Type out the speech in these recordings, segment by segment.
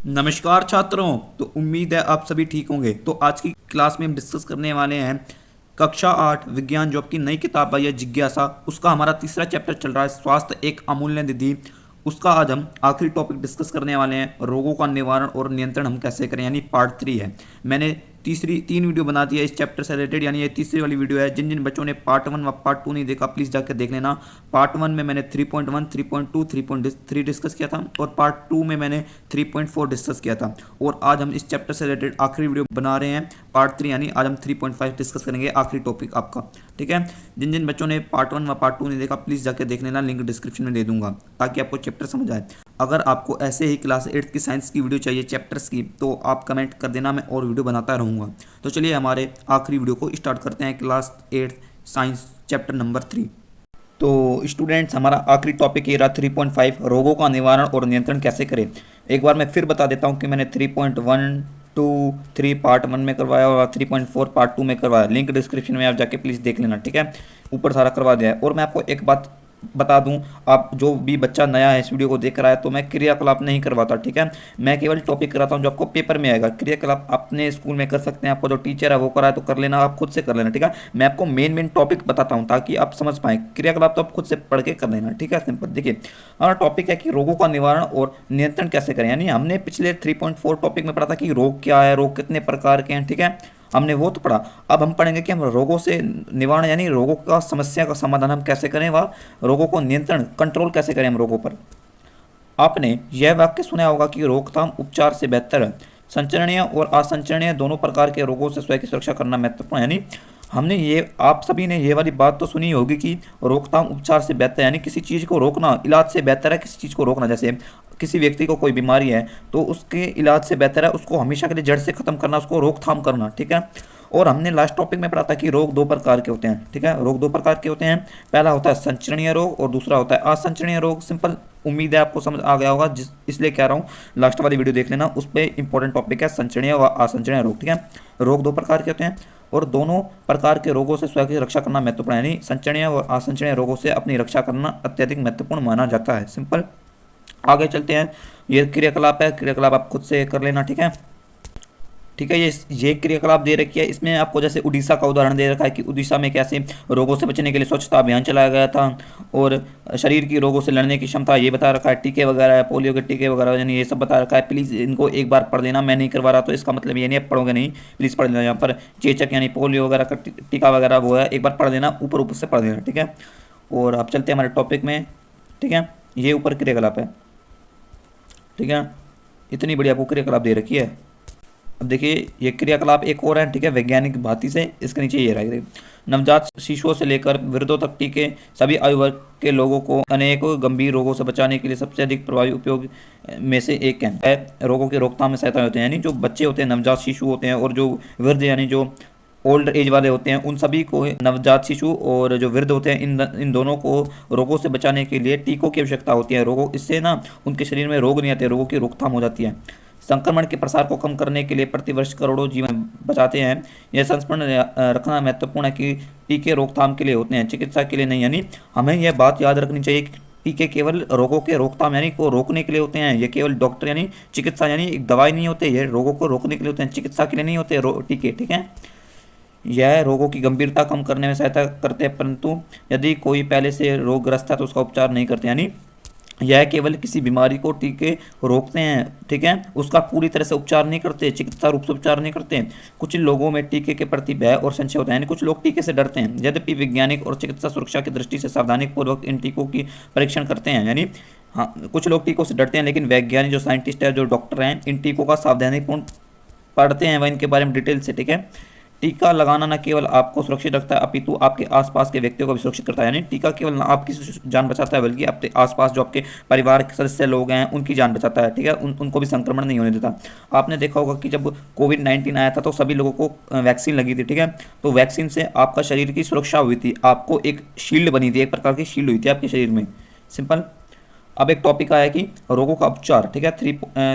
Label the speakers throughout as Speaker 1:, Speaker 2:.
Speaker 1: नमस्कार छात्रों। तो उम्मीद है आप सभी ठीक होंगे। तो आज की क्लास में हम डिस्कस करने वाले हैं कक्षा 8 विज्ञान जो आपकी नई किताब आई है जिज्ञासा, उसका हमारा तीसरा चैप्टर चल रहा है स्वास्थ्य एक अमूल्य निधि। उसका आज हम आखिरी टॉपिक डिस्कस करने वाले हैं, रोगों का निवारण और नियंत्रण हम कैसे करें, यानी पार्ट 3 है। मैंने तीन वीडियो बना दी है इस चैप्टर से रिलेटेड, यानी ये तीसरी वाली वीडियो है। जिन जिन बच्चों ने पार्ट 1 व पार्ट 2 नहीं देखा प्लीज़ जाकर देख लेना। पार्ट 1 में मैंने 3.1, 3.2, 3.3 डिस्कस किया था और पार्ट 2 में मैंने 3.4 डिस्कस किया था। और आज हम इस चैप्टर से रिलेटेड आखिरी वीडियो बना रहे हैं पार्ट 3, यानी आज हम 3.5 डिस्कस करेंगे, आखिरी टॉपिक आपका। ठीक है, जिन जिन बच्चों ने पार्ट 1 व पार्ट 2 नहीं देखा प्लीज़ जाकर देख लेना, लिंक डिस्क्रिप्शन में दे दूंगा ताकि आपको चैप्टर समझ आए। अगर आपको ऐसे ही क्लास 8 की साइंस की वीडियो चाहिए चैप्टर्स की तो आप कमेंट कर देना, मैं और वीडियो बनाता रहूँगा। तो चलिए हमारे आखिरी वीडियो को स्टार्ट करते हैं, क्लास 8 साइंस चैप्टर नंबर 3। तो स्टूडेंट्स, हमारा आखिरी टॉपिक ये रहा 3.5, रोगों का निवारण और नियंत्रण कैसे करें। एक बार मैं फिर बता देता हूँ कि मैंने 3.1 टू 3 पार्ट 1 में करवाया और 3.4 पार्ट 2 में करवाया। लिंक डिस्क्रिप्शन में आप जाके प्लीज़ देख लेना। ठीक है, ऊपर सारा करवा दिया है। और मैं आपको एक बात बता दूं, आप जो भी बच्चा नया है इस वीडियो को देख रहा है, तो मैं क्रियाकलाप नहीं करवाता। ठीक है, मैं केवल टॉपिक कराता हूं जो आपको पेपर में आएगा। क्रियाकलाप अपने स्कूल में कर सकते हैं, आपको जो टीचर है वो कराए तो कर लेना, आप खुद से कर लेना। ठीक है, मैं आपको मेन टॉपिक बताता हूं ताकि आप समझ पाएँ। क्रियाकलाप तो आप खुद से पढ़ के कर लेना। ठीक है, सिंपल। देखिए हमारा टॉपिक है कि रोगों का निवारण और नियंत्रण कैसे करें। यानी हमने पिछले 3.4 टॉपिक में पढ़ा था कि रोग क्या है, रोग कितने प्रकार के हैं। ठीक है, हमने वो तो पढ़ा। अब हम पढ़ेंगे कि हम रोगों से निवारण यानी रोगों का समस्या का समाधान हम कैसे करें, व रोगों को नियंत्रण कंट्रोल कैसे करें हम रोगों पर। आपने यह वाक्य सुना होगा कि रोकथाम उपचार से बेहतर है। संचरणीय और असंचरणीय दोनों प्रकार के रोगों से स्वयं की सुरक्षा करना महत्वपूर्ण है। यानी हमने ये, आप सभी ने ये वाली बात तो सुनी होगी कि रोकथाम उपचार से बेहतर है, यानी किसी चीज़ को रोकना इलाज से बेहतर है किसी चीज़ को रोकना। जैसे किसी व्यक्ति को कोई बीमारी है तो उसके इलाज से बेहतर है उसको हमेशा के लिए जड़ से खत्म करना, उसको रोकथाम करना। ठीक है, और हमने लास्ट टॉपिक में पढ़ा था कि रोग दो प्रकार के होते हैं। ठीक है, रोग दो प्रकार के होते हैं। पहला होता है संचरणीय रोग और दूसरा होता है असंचरणीय रोग। सिंपल, उम्मीद है आपको समझ आ गया होगा, इसलिए कह रहा हूँ लास्ट वाली वीडियो देख लेना, उस पर इंपॉर्टेंट टॉपिक है संचरणीय व असंचरणीय रोग। ठीक है, रोग दो प्रकार के होते हैं और दोनों प्रकार के रोगों से स्वयं की रक्षा करना महत्वपूर्ण है। यानी संचरणीय और असंचरणीय रोगों से अपनी रक्षा करना अत्यधिक महत्वपूर्ण माना जाता है। सिंपल, आगे चलते हैं। ये क्रियाकलाप है, क्रियाकलाप आप खुद से कर लेना। ठीक है, ठीक है, ये क्रियाकलाप दे रखी है। इसमें आपको जैसे उड़ीसा का उदाहरण दे रखा है कि उड़ीसा में कैसे रोगों से बचने के लिए स्वच्छता अभियान चलाया गया था और शरीर की रोगों से लड़ने की क्षमता ये बता रखा है। टीके वगैरह है, पोलियो के टीके वगैरह, यानी ये सब बता रखा है। प्लीज़ इनको एक बार पढ़ लेना, मैं नहीं करवा रहा तो इसका मतलब ये नहीं आप पढ़ोगे नहीं, प्लीज़ पढ़ लेना। यहाँ पर चेचक यानी पोलियो वगैरह का टीका वगैरह वो है, एक बार पढ़ लेना, ऊपर ऊपर से पढ़ लेना। ठीक है, और अब चलते हैं हमारे टॉपिक में। ठीक है, ये ऊपर क्रियाकलाप है। ठीक है, इतनी बढ़िया आपको क्रियाकलाप दे रखी है। अब देखिए ये क्रियाकलाप एक और है। ठीक है, वैज्ञानिक भांति से इसके नीचे ये रहा है, नवजात शिशुओं से लेकर वृद्धों तक टीके सभी आयु वर्ग के लोगों को अनेक गंभीर रोगों से बचाने के लिए सबसे अधिक प्रभावी उपयोग में से एक है। रोगों की रोकथाम में सहायता होते हैं, यानी जो बच्चे होते हैं, नवजात शिशु होते हैं, और जो वृद्ध यानी जो ओल्ड एज वाले होते हैं, उन सभी को, नवजात शिशु और जो वृद्ध होते हैं, इन दोनों को रोगों से बचाने के लिए टीकों की आवश्यकता होती है। रोगों, इससे ना उनके शरीर में रोग नहीं आते, रोगों की रोकथाम हो जाती है। संक्रमण के प्रसार को कम करने के लिए प्रतिवर्ष करोड़ों जीवन बचाते हैं। यह संस्मरण रखना महत्वपूर्ण है कि टीके रोकथाम के लिए होते हैं, चिकित्सा के लिए नहीं। यानी हमें यह बात याद रखनी चाहिए कि टीके केवल रोगों के रोकथाम यानी को रोकने के लिए होते हैं। ये केवल डॉक्टर यानी चिकित्सा यानी एक दवाई नहीं होते, ये रोगों को रोकने के लिए होते हैं, चिकित्सा के लिए नहीं होते टीके। ठीक है, यह रोगों की गंभीरता कम करने में सहायता करते हैं, परंतु यदि कोई पहले से रोगग्रस्त है तो उसका उपचार नहीं करते। यानी यह केवल किसी बीमारी को टीके रोकते हैं, ठीक है, उसका पूरी तरह से उपचार नहीं करते, चिकित्सा रूप से उपचार नहीं करते। कुछ लोगों में टीके के प्रति भय और संशय होता है, यानी कुछ लोग टीके से डरते हैं। यद्यपि वैज्ञानिक और चिकित्सा सुरक्षा की दृष्टि से सावधानी पूर्वक इन टीकों की परीक्षण करते हैं। यानी हाँ, कुछ लोग टीकों से डरते हैं, लेकिन वैज्ञानिक जो साइंटिस्ट है, जो डॉक्टर हैं, इन टीकों का सावधानीपूर्ण पढ़ते हैं वह इनके बारे में डिटेल से। ठीक है, टीका लगाना न केवल आपको सुरक्षित रखता है अपितु आपके आसपास के व्यक्तियों को भी सुरक्षित करता है। यानी टीका केवल आपकी जान बचाता है बल्कि आपके आसपास जो आपके परिवार के सदस्य लोग हैं उनकी जान बचाता है। ठीक है, उनको भी संक्रमण नहीं होने देता। आपने देखा होगा कि जब कोविड-19 आया था तो सभी लोगों को वैक्सीन लगी थी। ठीक है, तो वैक्सीन से आपका शरीर की सुरक्षा हुई थी, आपको एक शील्ड बनी थी, एक प्रकार की शील्ड हुई थी आपके शरीर में। सिंपल। अब एक टॉपिक आया कि रोगों का उपचार। ठीक है,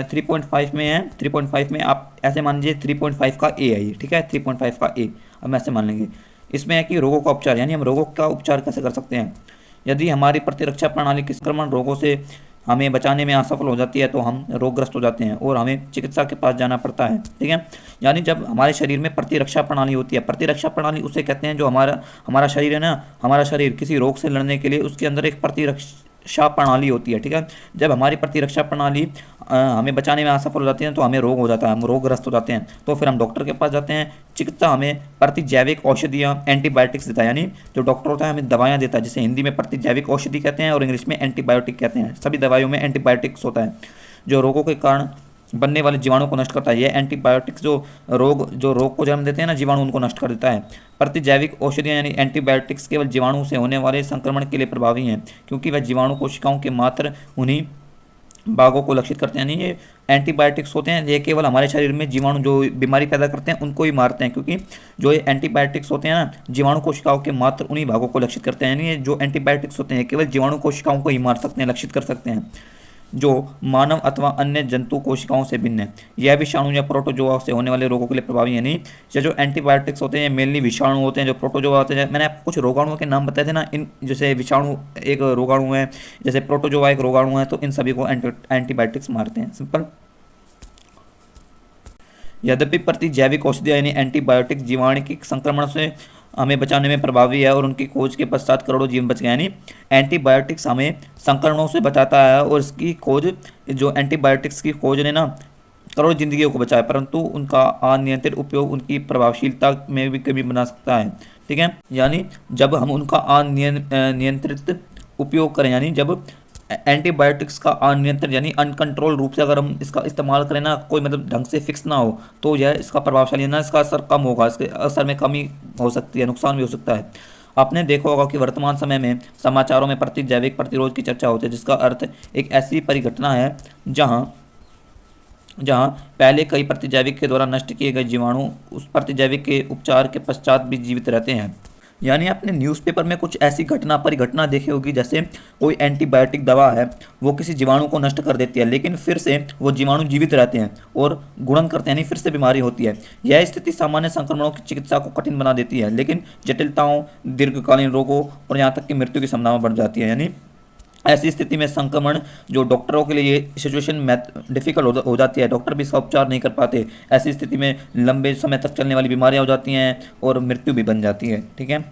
Speaker 1: 3.5 में है। 3.5 में आप ऐसे मान लीजिए 3.5 का ए है ये। ठीक है, 3.5 का ए अब ऐसे मान लेंगे। इसमें है कि रोगों का उपचार, यानी हम रोगों का उपचार कैसे कर सकते हैं। यदि हमारी प्रतिरक्षा प्रणाली के संक्रमण रोगों से हमें बचाने में असफल हो जाती है तो हम रोगग्रस्त हो जाते हैं और हमें चिकित्सा के पास जाना पड़ता है। ठीक है, यानी जब हमारे शरीर में प्रतिरक्षा प्रणाली होती है, प्रतिरक्षा प्रणाली उसे कहते हैं जो हमारा हमारा शरीर है ना, हमारा शरीर किसी रोग से लड़ने के लिए उसके अंदर एक प्रतिरक्षा प्रणाली होती है। ठीक है, जब हमारी प्रतिरक्षा प्रणाली हमें बचाने में असफल हो जाती है तो हमें रोग हो जाता है, हम रोगग्रस्त हो जाते हैं, तो फिर हम डॉक्टर के पास जाते हैं। चिकित्सा हमें प्रतिजैविक औषधियाँ एंटीबायोटिक्स देता है, यानी जो डॉक्टर होता है हमें दवाइयाँ देता है, जिसे हिंदी में प्रतिजैविक औषधि कहते हैं और इंग्लिश में एंटीबायोटिक कहते हैं। सभी दवाइयों में एंटीबायोटिक्स होता है जो रोगों के कारण बनने वाले जीवाणु को नष्ट करता है। यह एंटीबायोटिक्स जो रोग को जन्म देते हैं ना, जीवाणु, उनको नष्ट कर देता है। प्रतिजैविक औषधियाँ यानी एंटीबायोटिक्स केवल जीवाणु से होने वाले संक्रमण के लिए प्रभावी हैं, क्योंकि वह जीवाणु कोशिकाओं के मात्र उन्हीं भागों को लक्षित करते हैं। यानी ये एंटीबायोटिक्स होते हैं, ये केवल हमारे शरीर में जीवाणु जो बीमारी पैदा करते हैं उनको ही मारते हैं, क्योंकि जो ये एंटीबायोटिक्स होते हैं ना, जीवाणु कोशिकाओं के मात्र उन्हीं भागों को लक्षित करते हैं। यानी ये जो एंटीबायोटिक्स होते हैं केवल जीवाणु कोशिकाओं को ही मार सकते हैं, लक्षित कर सकते हैं, जो मानव अथवा अन्य जंतु कोशिकाओं से भिन्न है। यह विषाणु या प्रोटोजोआ से होने वाले रोगों के लिए प्रभावी है। नहीं, ये जो एंटीबायोटिक्स होते हैं मेनली विषाणु होते हैं, जो प्रोटोजोआ होते हैं। मैंने आपको कुछ रोगाणुओं के नाम बताए थे ना, इन जैसे विषाणु एक रोगाणु है, जैसे प्रोटोजोआ एक रोगाणु है, तो इन सभी को एंटीबायोटिक्स मारते हैं, सिंपल। यद्यपि प्रतिजैविक औषधियाँ यानी एंटीबायोटिक जीवाणु संक्रमण से हमें बचाने में प्रभावी है और उनकी खोज के पश्चात करोड़ों जीवन बच गए। यानी एंटीबायोटिक्स हमें संक्रमणों से बचाता है और इसकी खोज, जो एंटीबायोटिक्स की खोज ने ना करोड़ों जिंदगियों को बचाया, परंतु उनका अनियंत्रित उपयोग उनकी प्रभावशीलता में भी कमी बना सकता है। ठीक है, यानी जब हम उनका अनियंत्रित उपयोग करें, यानी जब एंटीबायोटिक्स का अनियंत्रित यानी अनकंट्रोल रूप से अगर हम इसका इस्तेमाल करें ना, कोई मतलब ढंग से फिक्स ना हो, तो यह इसका प्रभावशाली ना, इसका असर कम होगा, इसके असर में कमी हो सकती है, नुकसान भी हो सकता है। आपने देखा होगा कि वर्तमान समय में समाचारों में प्रतिजैविक प्रतिरोध की चर्चा होती है, जिसका अर्थ एक ऐसी परिघटना है जहाँ पहले कई प्रतिजैविक के द्वारा नष्ट किए गए जीवाणु उस प्रतिजैविक के उपचार के पश्चात भी जीवित रहते हैं। यानी आपने न्यूज़पेपर में कुछ ऐसी परिघटना देखी होगी, जैसे कोई एंटीबायोटिक दवा है, वो किसी जीवाणु को नष्ट कर देती है, लेकिन फिर से वो जीवाणु जीवित रहते हैं और गुणन करते हैं, यानी फिर से बीमारी होती है। यह स्थिति सामान्य संक्रमणों की चिकित्सा को कठिन बना देती है, लेकिन जटिलताओं, दीर्घकालीन रोगों और यहाँ तक कि मृत्यु की संभावना बढ़ जाती है। यानी ऐसी स्थिति में संक्रमण जो डॉक्टरों के लिए ये सिचुएशन डिफिकल्ट हो जाती है, डॉक्टर भी इसका उपचार नहीं कर पाते। ऐसी स्थिति में लंबे समय तक चलने वाली बीमारियां हो जाती हैं और मृत्यु भी बन जाती है। ठीक है,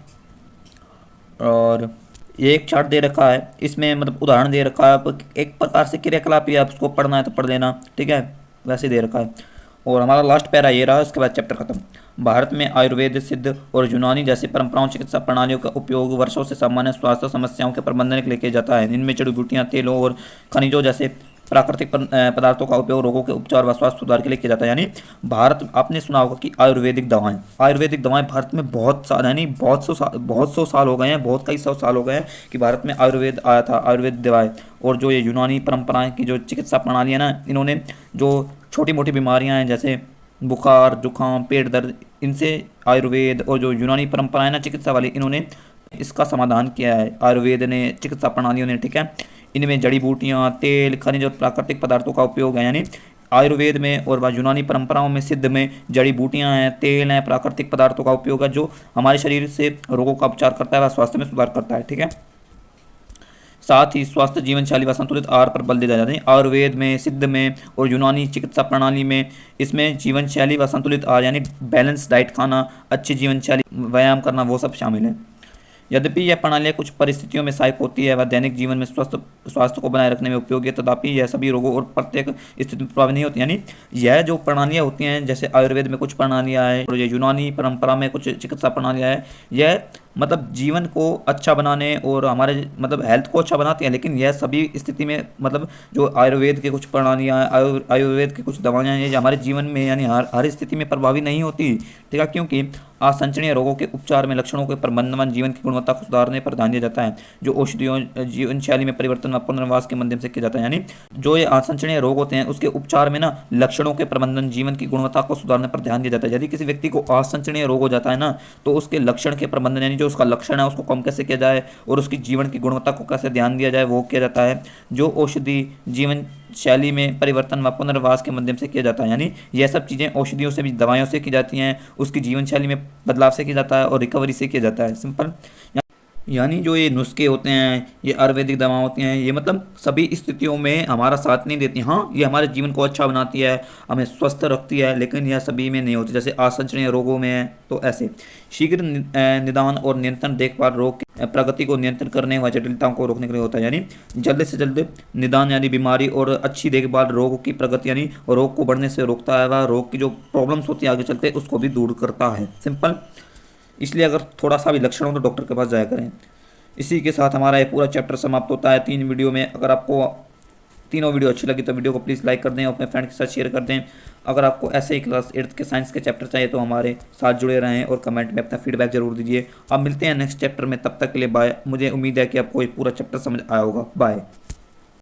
Speaker 1: और ये एक चार्ट दे रखा है, इसमें मतलब उदाहरण दे रखा है, आप एक प्रकार से क्रियाकलाप ही, आप उसको पढ़ना है तो पढ़ लेना। ठीक है, वैसे दे रखा है। और हमारा लास्ट पैरा ये रहा, उसके बाद चैप्टर खत्म। भारत में आयुर्वेद, सिद्ध और यूनानी जैसी परंपराओं चिकित्सा प्रणालियों का उपयोग वर्षों से सामान्य स्वास्थ्य समस्याओं के प्रबंधन के लिए किया जाता है। इनमें जड़ी बूटियां, तेलों और खनिजों जैसे प्राकृतिक पदार्थों का उपयोग रोगों के उपचार व स्वास्थ्य सुधार के लिए किया जाता है। यानी भारत, आपने सुना होगा कि आयुर्वेदिक दवाएं भारत में बहुत साल, यानी बहुत सौ साल हो गए हैं, कई सौ साल हो गए हैं कि भारत में आयुर्वेद आया था, आयुर्वेद दवाएं। और जो ये यूनानी परंपराएं की जो चिकित्सा प्रणाली है ना, इन्होंने जो छोटी मोटी बीमारियां हैं जैसे बुखार, जुकाम, पेट दर्द, इनसे आयुर्वेद और जो यूनानी परंपराएं ना चिकित्सा वाली, इन्होंने इसका समाधान किया है आयुर्वेद ने, चिकित्सा प्रणालियों ने। ठीक है, इनमें जड़ी बूटियाँ, तेल, खनिज और प्राकृतिक पदार्थों का उपयोग है। यानी आयुर्वेद में और यूनानी परंपराओं में, सिद्ध में जड़ी बूटियाँ हैं, तेल हैं, प्राकृतिक पदार्थों का उपयोग है, जो हमारे शरीर से रोगों का उपचार करता है व स्वास्थ्य में सुधार करता है। ठीक है, साथ ही स्वास्थ्य जीवन शैली व संतुलित आहार पर बल दिया जाता है। आयुर्वेद में, सिद्ध में और यूनानी चिकित्सा प्रणाली में इसमें जीवन शैली व संतुलित आहार यानी बैलेंस डाइट खाना, अच्छी जीवन शैली, व्यायाम करना, वो सब शामिल है। यद्यपि यह प्रणालियाँ कुछ परिस्थितियों में सहायक होती है व दैनिक जीवन में स्वास्थ्य को बनाए रखने में उपयोगी है, तथापि यह सभी रोगों और प्रत्येक स्थिति में प्रभावी नहीं होती। यानी यह जो प्रणालियाँ होती हैं, जैसे आयुर्वेद में कुछ प्रणालियाँ हैं और ये यूनानी परंपरा में कुछ चिकित्सा प्रणालियाँ हैं, यह मतलब जीवन को अच्छा बनाने और हमारे मतलब हेल्थ को अच्छा बनाती हैं, लेकिन यह सभी स्थिति में मतलब जो आयुर्वेद के कुछ प्रणालियाँ हैं, आयुर्वेद की कुछ दवाइयाँ हैं, ये हमारे जीवन में यानी हर स्थिति में प्रभावी नहीं होती। ठीक है, क्योंकि असंचरणीय रोगों के उपचार में लक्षणों के प्रबंधन, जीवन की गुणवत्ता को सुधारने पर ध्यान दिया जाता है, जो औषधियों, जीवन शैली में परिवर्तन व पुनर्वास के माध्यम से किया जाता है। यानी जो ये असंचरणीय रोग होते हैं उसके उपचार में ना लक्षणों के प्रबंधन, जीवन की गुणवत्ता को सुधारने पर ध्यान दिया जाता है। यदि किसी व्यक्ति को असंचरणीय रोग हो जाता है ना, तो उसके लक्षण के प्रबंधन, यानी जो उसका लक्षण है उसको कम कैसे किया जाए और उसकी जीवन की गुणवत्ता को कैसे ध्यान दिया जाए, वो किया जाता है, जो औषधि, जीवन शैली में परिवर्तन व पुनर्वास के माध्यम से किया जाता है। यानी यह सब चीज़ें औषधियों से भी, दवाइयों से की जाती हैं, उसकी जीवन शैली में बदलाव से किया जाता है और रिकवरी से किया जाता है। सिंपल। यानी जो ये नुस्खे होते हैं, ये आयुर्वेदिक दवा होती हैं, ये मतलब सभी स्थितियों में हमारा साथ नहीं देती। हाँ, ये हमारे जीवन को अच्छा बनाती है, हमें स्वस्थ रखती है, लेकिन यह सभी में नहीं होती। जैसे आसंचरणीय रोगों में है तो ऐसे शीघ्र निदान और नियंत्रण देखभाल रोग की प्रगति को नियंत्रण करने व जटिलताओं को रोकने के लिए होता है। यानी जल्द से जल्द निदान यानी बीमारी, और अच्छी देखभाल रोग की प्रगति यानी रोग को बढ़ने से रोकता है, व रोग की जो प्रॉब्लम्स होती है आगे चलते उसको भी दूर करता है। सिंपल। इसलिए अगर थोड़ा सा भी लक्षण हो तो डॉक्टर के पास जाया करें। इसी के साथ हमारा ये पूरा चैप्टर समाप्त होता है 3 वीडियो में। अगर आपको तीनों वीडियो अच्छी लगी तो वीडियो को प्लीज़ लाइक कर दें और अपने फ्रेंड के साथ शेयर कर दें। अगर आपको ऐसे ही क्लास 8th के साइंस के चैप्टर चाहिए तो हमारे साथ जुड़े रहें और कमेंट में अपना फीडबैक जरूर दीजिए। अब मिलते हैं नेक्स्ट चैप्टर में, तब तक के लिए बाय। मुझे उम्मीद है कि आपको ये पूरा चैप्टर समझ आया होगा। बाय।